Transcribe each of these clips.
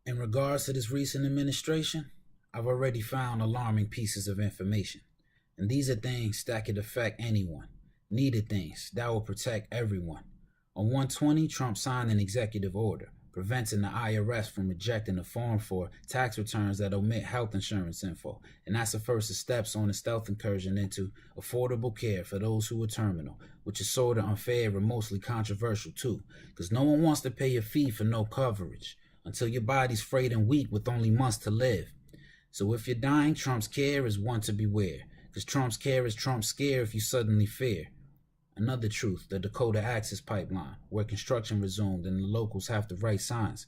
In regards to this recent administration, I've already found alarming pieces of information. And these are things that could affect anyone. Needed things that will protect everyone. On 120, Trump signed an executive order preventing the IRS from rejecting a form for tax returns that omit health insurance info. And that's the first of steps on a stealth incursion into affordable care for those who are terminal, which is sort of unfair and mostly controversial too, because no one wants to pay a fee for no coverage until your body's frayed and weak with only months to live. So if you're dying, Trump's care is one to beware, because Trump's care is Trump's scare if you suddenly fear. Another truth, the Dakota access pipeline, where construction resumed and the locals have to write signs.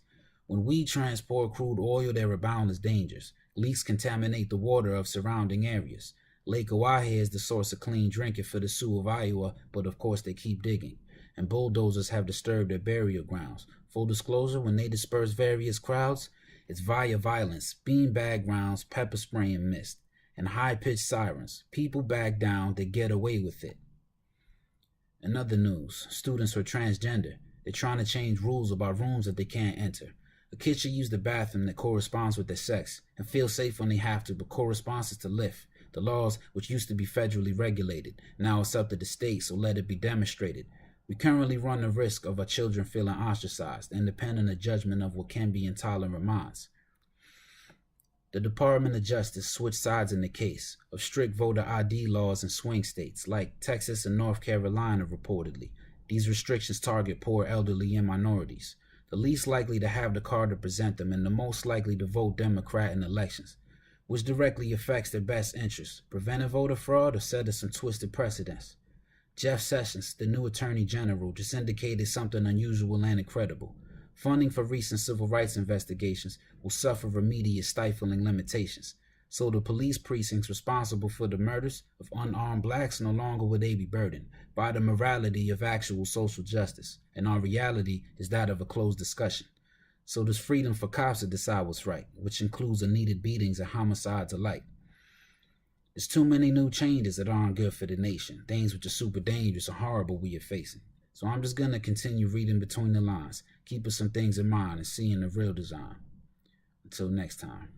When we transport crude oil, there are boundless dangers. Leaks contaminate the water of surrounding areas. Lake Oahe is the source of clean drinking for the Sioux of Iowa, but of course they keep digging. And bulldozers have disturbed their burial grounds. Full disclosure, when they disperse various crowds, it's via violence, beanbag rounds, pepper spray and mist, and high-pitched sirens. People back down, they get away with it. In other news, students are transgender. They're trying to change rules about rooms that they can't enter. A kid should use the bathroom that corresponds with their sex and feel safe when they have to, but corresponds to lift. The laws, which used to be federally regulated, now it's up to the state, so let it be demonstrated. We currently run the risk of our children feeling ostracized and depend on the judgment of what can be intolerant minds. The Department of Justice switched sides in the case of strict voter ID laws in swing states like Texas and North Carolina reportedly. These restrictions target poor elderly and minorities, the least likely to have the card to present them and the most likely to vote Democrat in elections, which directly affects their best interests, preventing voter fraud or setting some twisted precedents. Jeff Sessions, the new Attorney General, just indicated something unusual and incredible. Funding for recent civil rights investigations will suffer immediate stifling limitations, so the police precincts responsible for the murders of unarmed blacks no longer will they be burdened by the morality of actual social justice, and our reality is that of a closed discussion. So there's freedom for cops to decide what's right, which includes unneeded beatings and homicides alike. There's too many new changes that aren't good for the nation, things which are super dangerous and horrible we are facing. So I'm just going to continue reading between the lines, keeping some things in mind and seeing the real design. Until next time.